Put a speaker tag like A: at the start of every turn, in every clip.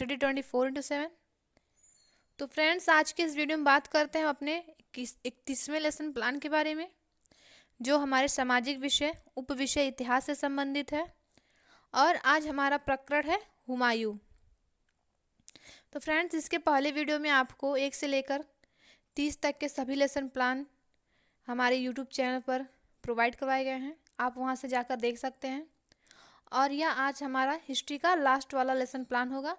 A: Study 24/7। तो friends, आज के इस वीडियो में बात करते हैं अपने 31वें लेसन प्लान के बारे में, जो हमारे सामाजिक विषय उप विषय इतिहास से संबंधित है। और आज हमारा प्रकरण है हुमायूं। तो फ्रेंड्स, इसके पहले वीडियो में आपको 1 से लेकर 30 तक के सभी लेसन प्लान हमारे यूट्यूब चैनल पर प्रोवाइड करवाए गए हैं। आप वहां से जाकर देख सकते हैं। और यह आज हमारा हिस्ट्री का लास्ट वाला लेसन प्लान होगा।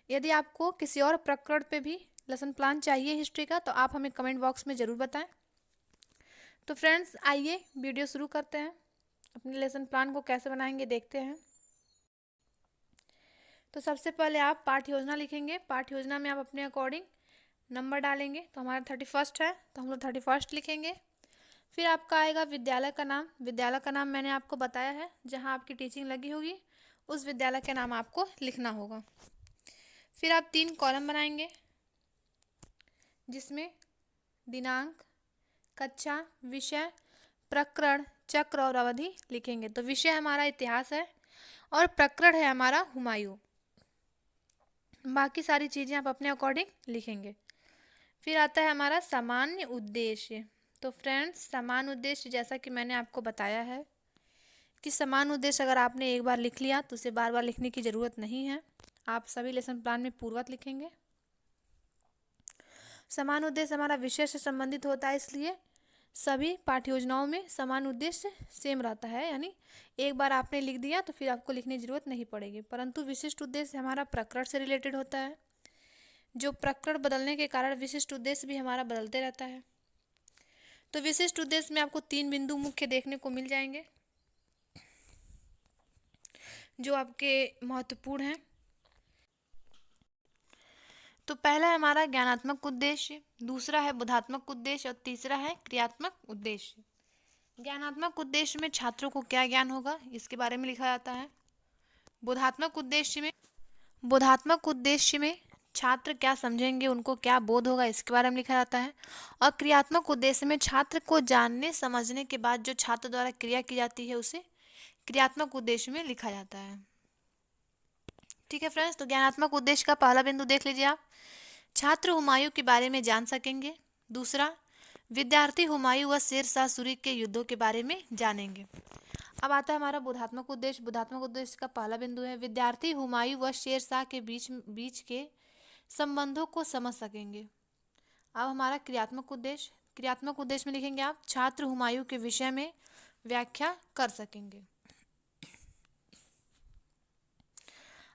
A: यदि आपको किसी और प्रकरण पे भी लेसन प्लान चाहिए हिस्ट्री का, तो आप हमें कमेंट बॉक्स में ज़रूर बताएं। तो फ्रेंड्स, आइए वीडियो शुरू करते हैं। अपने लेसन प्लान को कैसे बनाएंगे देखते हैं। तो सबसे पहले आप पाठ योजना लिखेंगे। पाठ योजना में आप अपने अकॉर्डिंग नंबर डालेंगे। तो हमारा 31 है, तो हम लोग 31 लिखेंगे। फिर आपका आएगा विद्यालय का नाम। विद्यालय का नाम मैंने आपको बताया है, जहाँ आपकी टीचिंग लगी होगी उस विद्यालय के नाम आपको लिखना होगा। फिर आप 3 कॉलम बनाएंगे, जिसमें दिनांक, कक्षा, विषय, प्रकरण, चक्र और अवधि लिखेंगे। तो विषय हमारा इतिहास है और प्रकरण है हमारा हुमायूं। बाकी सारी चीज़ें आप अपने अकॉर्डिंग लिखेंगे। फिर आता है हमारा सामान्य उद्देश्य। तो फ्रेंड्स, सामान्य उद्देश्य जैसा कि मैंने आपको बताया है कि सामान्य उद्देश्य अगर आपने एक बार लिख लिया तो उसे बार बार लिखने की ज़रूरत नहीं है। आप सभी लेसन प्लान में पूर्ववत लिखेंगे। सामान्य उद्देश्य हमारा विषय से संबंधित होता है, इसलिए सभी पाठ्य योजनाओं में सामान्य उद्देश्य सेम रहता है, यानी एक बार आपने लिख दिया तो फिर आपको लिखने की जरूरत नहीं पड़ेगी। परंतु विशिष्ट उद्देश्य हमारा प्रकरण से रिलेटेड होता है, जो प्रकरण बदलने के कारण विशिष्ट उद्देश्य भी हमारा बदलते रहता है। तो विशिष्ट उद्देश्य में आपको 3 बिंदु मुख्य देखने को मिल जाएंगे, जो आपके महत्वपूर्ण हैं। तो पहला है हमारा ज्ञानात्मक उद्देश्य, दूसरा है बोधात्मक उद्देश्य और तीसरा है क्रियात्मक उद्देश्य। ज्ञानात्मक उद्देश्य में छात्रों को क्या ज्ञान होगा, इसके बारे में लिखा जाता है। बोधात्मक उद्देश्य में छात्र क्या समझेंगे, उनको क्या बोध होगा, इसके बारे में लिखा जाता है। और क्रियात्मक उद्देश्य में छात्र को जानने समझने के बाद जो छात्र द्वारा क्रिया की जाती है उसे क्रियात्मक उद्देश्य में लिखा जाता है। ठीक है फ्रेंड्स, तो ज्ञानात्मक उद्देश्य का पहला बिंदु देख लीजिए आप। छात्र हुमायूं के बारे में जान सकेंगे। दूसरा, विद्यार्थी हुमायूं व शेर शाह सूरी के युद्धों के बारे में जानेंगे। अब आता है हमारा बोधात्मक उद्देश्य। बोधात्मक उद्देश्य का पहला बिंदु है विद्यार्थी हुमायूं व शेर शाह के बीच के संबंधों को समझ सकेंगे। अब हमारा क्रियात्मक उद्देश्य। क्रियात्मक उद्देश्य में लिखेंगे आप छात्र हुमायूं के विषय में व्याख्या कर सकेंगे।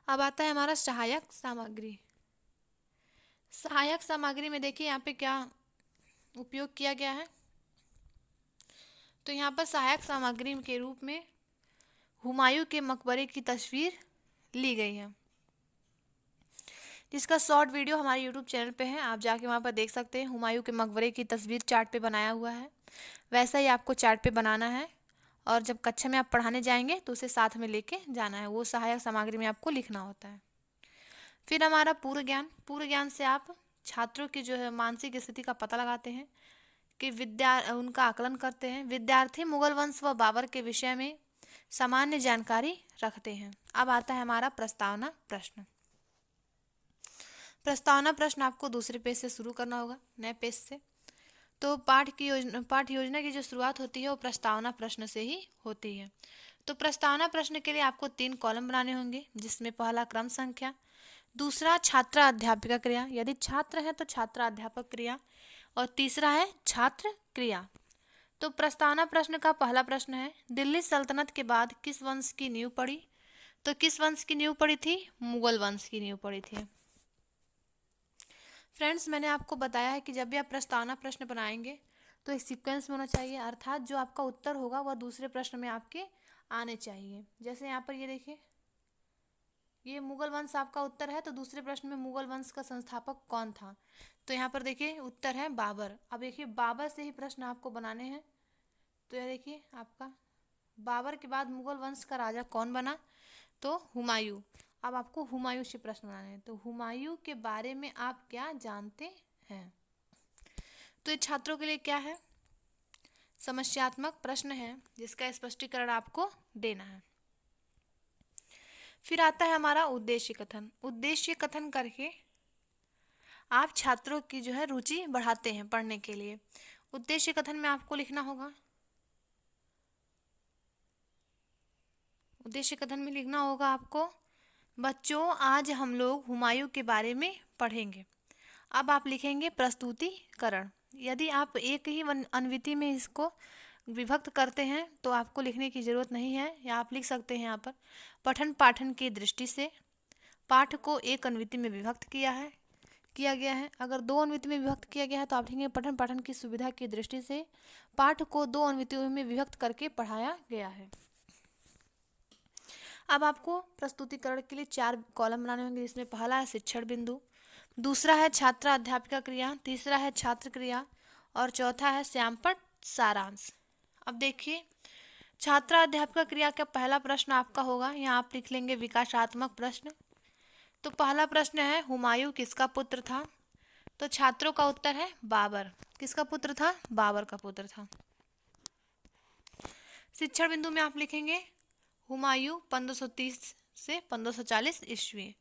A: अब आता है हमारा सहायक सामग्री। सहायक सामग्री में देखिए यहाँ पे क्या उपयोग किया गया है। तो यहाँ पर सहायक सामग्री के रूप में हुमायूं के मकबरे की तस्वीर ली गई है, जिसका शॉर्ट वीडियो हमारे यूट्यूब चैनल पे है, आप जाके वहाँ पर देख सकते हैं। हुमायूं के मकबरे की तस्वीर चार्ट पे बनाया हुआ है, वैसा ही आपको चार्ट पे बनाना है। और जब कक्षा में आप पढ़ाने जाएंगे तो उसे साथ में लेके जाना है, वो सहायक सामग्री में आपको लिखना होता है। फिर हमारा पूर्व ज्ञान। पूर्व ज्ञान से आप छात्रों की जो है मानसिक स्थिति का पता लगाते हैं कि उनका आकलन करते हैं। विद्यार्थी मुगल वंश व बाबर के विषय में सामान्य जानकारी रखते हैं। अब आता है हमारा प्रस्तावना प्रश्न। प्रस्तावना प्रश्न आपको दूसरे पेज से शुरू करना होगा, नए पेज से। तो पाठ योजना की जो शुरुआत होती है वो प्रस्तावना प्रश्न से ही होती है। तो प्रस्तावना प्रश्न के लिए आपको 3 कॉलम बनाने होंगे, जिसमें पहला क्रम संख्या, दूसरा छात्र अध्यापिका क्रिया, यदि छात्र है तो छात्र अध्यापक क्रिया, और तीसरा है छात्र क्रिया। तो प्रस्तावना प्रश्न का पहला प्रश्न है दिल्ली सल्तनत के बाद किस वंश की नींव पड़ी। तो किस वंश की नींव पड़ी थी, मुगल वंश की नींव पड़ी थी। फ्रेंड्स, मैंने आपको बताया है कि जब भी आप प्रस्तावना प्रश्न बनाएंगे तो एक सीक्वेंस में होना चाहिए, अर्थात जो आपका उत्तर होगा वह दूसरे प्रश्न में आपके आने चाहिए। जैसे यहाँ पर ये देखिए, ये मुगल वंश आपका उत्तर है, तो दूसरे प्रश्न में मुगल वंश का संस्थापक कौन था। तो यहाँ पर देखिए उत्तर है बाबर। अब देखिए बाबर से ही प्रश्न आपको बनाने हैं। तो यह देखिए आपका बाबर के बाद मुगल वंश का राजा कौन बना, तो हुमायूं। अब आपको हुमायूं से प्रश्न बनाने हैं। तो हुमायूं के बारे में आप क्या जानते हैं। तो ये छात्रों के लिए क्या है, समस्यात्मक प्रश्न है, जिसका स्पष्टीकरण आपको देना है। फिर आता है हमारा उद्देश्य कथन। उद्देश्य कथन करके आप छात्रों की जो है रुचि बढ़ाते हैं पढ़ने के लिए। उद्देश्य कथन में आपको लिखना होगा, उद्देश्य कथन में लिखना होगा आपको, बच्चों आज हम लोग हुमायूं के बारे में पढ़ेंगे। अब आप लिखेंगे प्रस्तुतिकरण। यदि आप एक ही अनुवृत्ति में इसको विभक्त करते हैं तो आपको लिखने की ज़रूरत नहीं है, या आप लिख सकते हैं यहाँ पर पठन पाठन की दृष्टि से पाठ को एक अनुवृत्ति में विभक्त किया गया है। अगर दो अनुवृत्ति में विभक्त किया गया है तो आप लिखेंगे पठन पाठन की सुविधा की दृष्टि से पाठ को दो अनुवृत्तियों में विभक्त करके पढ़ाया गया है। अब आपको प्रस्तुतिकरण के लिए 4 कॉलम बनाने होंगे, जिसमें पहला है शिक्षण बिंदु, दूसरा है छात्र अध्यापिका क्रिया, तीसरा है छात्र क्रिया और चौथा है श्यामपट्ट सारांश। अब देखिए छात्र अध्यापिका क्रिया का पहला प्रश्न आपका होगा, यहाँ आप लिख लेंगे विकासात्मक प्रश्न। तो पहला प्रश्न है हुमायूं किसका पुत्र था? तो छात्रों का उत्तर है बाबर। किसका पुत्र था? बाबर का पुत्र था। शिक्षण बिंदु में आप लिखेंगे हुमायूं 1530 से 1540 ईस्वी।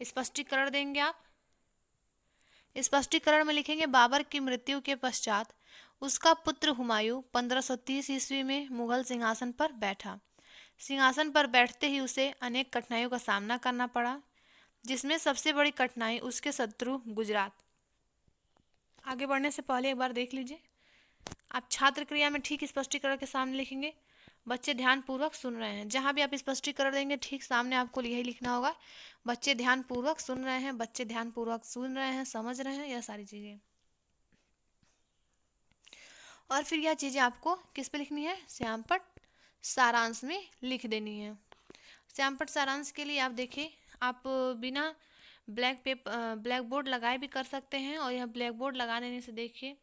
A: स्पष्टीकरण देंगे आप। स्पष्टीकरण में लिखेंगे बाबर की मृत्यु के पश्चात उसका पुत्र हुमायूं 1530 ईस्वी में मुगल सिंहासन पर बैठा। सिंहासन पर बैठते ही उसे अनेक कठिनाइयों का सामना करना पड़ा, जिसमें सबसे बड़ी कठिनाई उसके शत्रु गुजरात। आगे बढ़ने से पहले एक बार देख लीजिए, आप छात्र क्रिया में ठीक स्पष्टीकरण के सामने लिखेंगे बच्चे ध्यानपूर्वक सुन रहे हैं। जहाँ भी आप स्पष्टीकरण देंगे ठीक सामने आपको यही लिखना होगा, बच्चे ध्यानपूर्वक सुन रहे हैं, बच्चे ध्यानपूर्वक सुन रहे हैं, समझ रहे हैं, यह सारी चीज़ें। और फिर यह चीज़ें आपको किस पे लिखनी है? श्यामपट्ट सारांश में लिख देनी है। श्यामपट्ट सारांश के लिए आप देखिए, आप बिना ब्लैक बोर्ड लगाए भी कर सकते हैं, और यह ब्लैक बोर्ड लगा देने से देखिए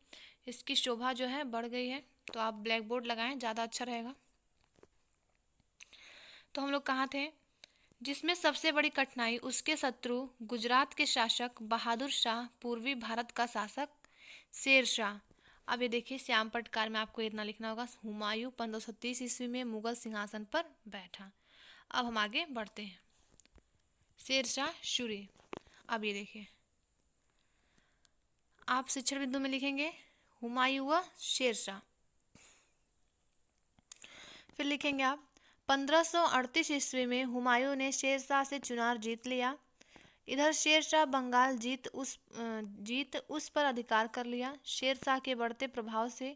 A: इसकी शोभा जो है बढ़ गई है, तो आप ब्लैक बोर्ड लगाएं, ज़्यादा अच्छा रहेगा। तो हम लोग कहाँ थे? जिसमें सबसे बड़ी कठिनाई उसके शत्रु गुजरात के शासक बहादुर शाह, पूर्वी भारत का शासक शेर शाह। अब ये देखिए श्यामपट्ट कार में आपको इतना लिखना होगा, हुमायूं 1530 ईस्वी में मुगल सिंहासन पर बैठा। अब हम आगे बढ़ते हैं, शेर शाह सूरी। अब ये देखिए आप शिक्षण बिंदु में लिखेंगे हुमायूं व शेर शाह। फिर लिखेंगे आप 1538 ईस्वी में हुमायूं ने शेर शाह से चुनार जीत लिया। इधर शेर शाह बंगाल जीत उस पर अधिकार कर लिया। शेर शाह के बढ़ते प्रभाव से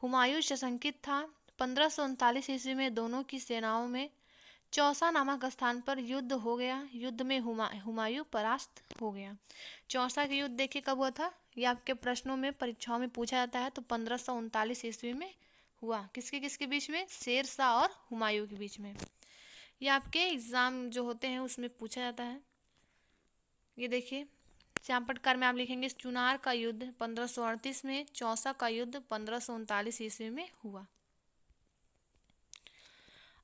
A: हुमायूं सशंकित था। 1539 ईस्वी में दोनों की सेनाओं में चौसा नामक स्थान पर युद्ध हो गया। युद्ध में हुमायूं परास्त हो गया। चौसा के युद्ध देखिए कब हुआ था, ये आपके प्रश्नों में परीक्षाओं में पूछा जाता है। तो 1539 ईस्वी में हुआ। किसके किसके बीच में? शेर शाह और हुमायूं के बीच में। ये आपके एग्ज़ाम जो होते हैं उसमें पूछा जाता है। ये देखिए श्यामपट्ट कार में आप लिखेंगे चुनार का युद्ध 1538 में, चौसा का युद्ध 1539 ईस्वी में हुआ।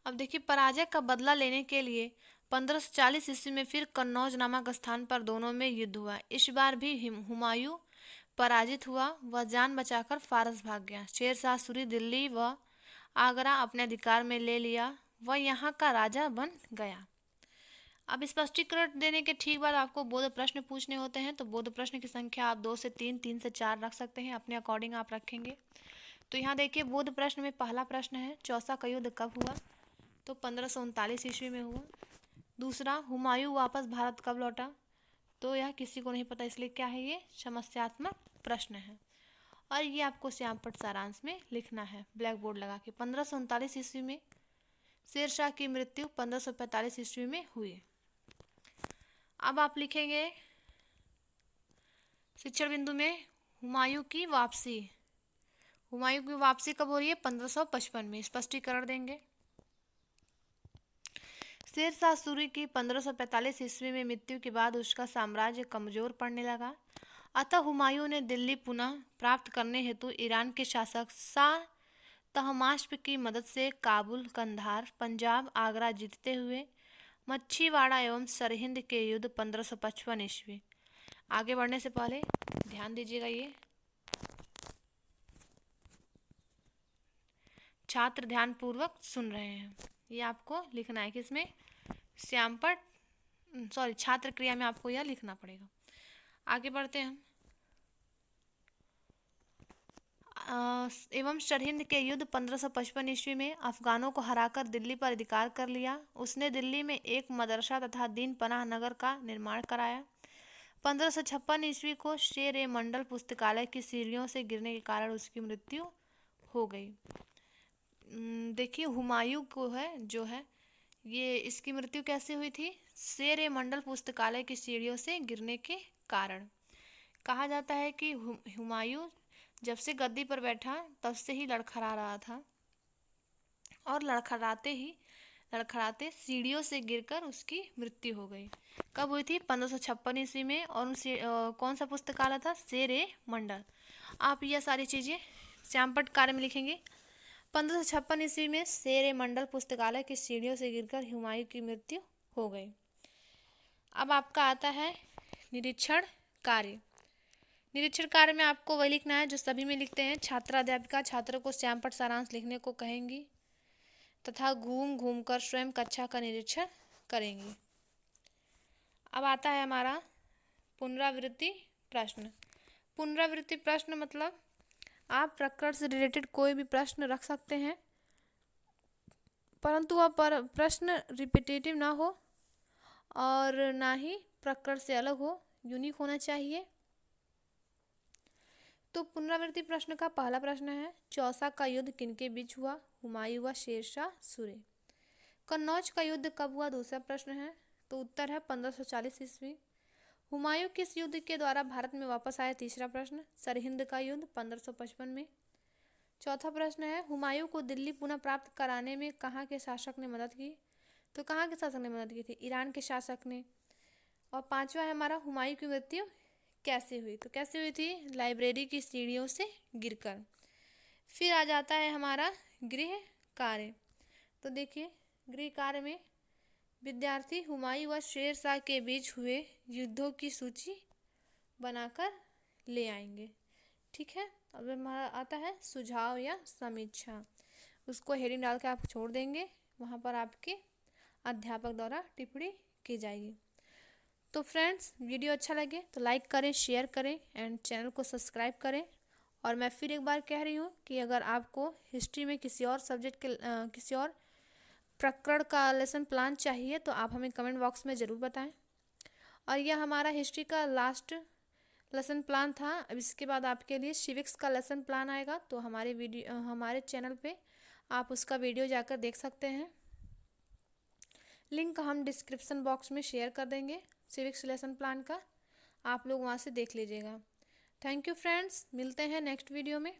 A: अब देखिए पराजय का बदला लेने के लिए 1540 ईस्वी में फिर कन्नौज नामक स्थान पर दोनों में युद्ध हुआ। इस बार भी हुमायूं पराजित हुआ, वह जान बचाकर फारस भाग गया। शेर शाह सूरी दिल्ली व आगरा अपने अधिकार में ले लिया, वह यहाँ का राजा बन गया। अब स्पष्टीकरण देने के ठीक बाद आपको बोध प्रश्न पूछने होते हैं, तो बोध प्रश्न की संख्या आप 2 से 3, 3 से 4 रख सकते हैं, अपने अकॉर्डिंग आप रखेंगे। तो यहाँ देखिए बोध प्रश्न में पहला प्रश्न है चौसा का युद्ध कब हुआ? तो 1539 ईस्वी में हुआ। दूसरा हुमायूं वापस भारत कब लौटा? तो यह किसी को नहीं पता, इसलिए क्या है ये? समस्यात्मक प्रश्न है। और ये आपको श्यामपट्ट सारांश में लिखना है ब्लैक बोर्ड लगा के। 1539 ईस्वी में शेर शाह की मृत्यु 1545 ईस्वी में हुई। अब आप लिखेंगे शिक्षण बिंदु में हुमायूं की वापसी। हुमायूं की वापसी कब हो रही है? 1555 में। स्पष्टीकरण देंगे। शेर शाह सूरी की 1545 ईस्वी में मृत्यु के बाद उसका साम्राज्य कमजोर पड़ने लगा, अतः हुमायूं ने दिल्ली पुनः प्राप्त करने हेतु ईरान के शासक शाह तहमास्प की मदद से काबुल, कंधार, पंजाब, आगरा जीतते हुए मच्छीवाड़ा एवं सरहिंद के युद्ध 1555 ईस्वी। आगे बढ़ने से पहले ध्यान दीजिएगा, ये छात्र ध्यानपूर्वक सुन रहे हैं, ये आपको लिखना है किसमें? श्यामपट्ट छात्र क्रिया में आपको यह लिखना पड़ेगा। आगे बढ़ते हैं हम। एवं सरहिंद के युद्ध 1555 ईस्वी में अफगानों को हराकर दिल्ली पर अधिकार कर लिया। उसने दिल्ली में एक मदरसा तथा दीन पनाह नगर का निर्माण कराया। 1556 ईस्वी को शेर मंडल पुस्तकालय की सीढ़ियों से गिरने के कारण उसकी मृत्यु हो गई। देखिए हुमायूं को है जो है ये इसकी मृत्यु कैसे हुई थी? शेर मंडल पुस्तकालय की सीढ़ियों से गिरने के कारण। कहा जाता है कि हुमायूं जब से गद्दी पर बैठा तब से ही लड़खड़ा रहा था और लड़खड़ाते सीढ़ियों से गिरकर उसकी मृत्यु हो गई। कब हुई थी? 1556 ईस्वी में। और उनसे कौन सा पुस्तकालय था? शेर मंडल। आप यह सारी चीज़ें श्यामपट्ट कार्य में लिखेंगे। 1556 ईस्वी में शेर मंडल पुस्तकालय की सीढ़ियों से गिरकर हुमायूं की मृत्यु हो गई। अब आपका आता है निरीक्षण कार्य। निरीक्षण कार्य में आपको वही लिखना है जो सभी में लिखते हैं। छात्राध्यापिका छात्र को श्यामपट्ट सारांश लिखने को कहेंगी तथा घूम घूम कर स्वयं कक्षा का निरीक्षण करेंगी। अब आता है हमारा पुनरावृत्ति प्रश्न। पुनरावृत्ति प्रश्न मतलब आप प्रकरण से रिलेटेड कोई भी प्रश्न रख सकते हैं, परंतु वह प्रश्न रिपीटेटिव ना हो और ना ही प्रकरण से अलग हो, यूनिक होना चाहिए। तो पुनरावृत्ति प्रश्न का पहला प्रश्न है, चौसा का युद्ध किनके बीच हुआ? हुमायूं व शेरशाह सूरी। कन्नौज का युद्ध कब हुआ? दूसरा प्रश्न है। तो उत्तर है 1540 ईस्वी। हुमायूं किस युद्ध के द्वारा भारत में वापस आए? तीसरा प्रश्न, सरहिंद का युद्ध 1555 में। चौथा प्रश्न है, हुमायूं को दिल्ली पुनः प्राप्त कराने में कहाँ के शासक ने मदद की? तो कहाँ के शासक ने मदद की थी? ईरान के शासक ने। और पांचवा है हमारा, हुमायूं की मृत्यु कैसे हुई? तो कैसे हुई थी? लाइब्रेरी की सीढ़ियों से गिरकर। फिर आ जाता है हमारा गृह कार्य। तो देखिए गृह कार्य में विद्यार्थी हुमायूं व शेरशाह के बीच हुए युद्धों की सूची बनाकर ले आएंगे। ठीक है। अब हमारा आता है सुझाव या समीक्षा। उसको हेडिंग डाल के आप छोड़ देंगे, वहाँ पर आपके अध्यापक द्वारा टिप्पणी की जाएगी। तो फ्रेंड्स वीडियो अच्छा लगे तो लाइक करें, शेयर करें एंड चैनल को सब्सक्राइब करें। और मैं फिर एक बार कह रही हूँ कि अगर आपको हिस्ट्री में किसी और सब्जेक्ट के किसी और प्रकरण का लेसन प्लान चाहिए तो आप हमें कमेंट बॉक्स में ज़रूर बताएं। और यह हमारा हिस्ट्री का लास्ट लेसन प्लान था। अब इसके बाद आपके लिए सिविक्स का लेसन प्लान आएगा, तो हमारे चैनल पे आप उसका वीडियो जाकर देख सकते हैं। लिंक हम डिस्क्रिप्शन बॉक्स में शेयर कर देंगे सिविक्स लेसन प्लान का, आप लोग वहाँ से देख लीजिएगा। थैंक यू फ्रेंड्स, मिलते हैं नेक्स्ट वीडियो में।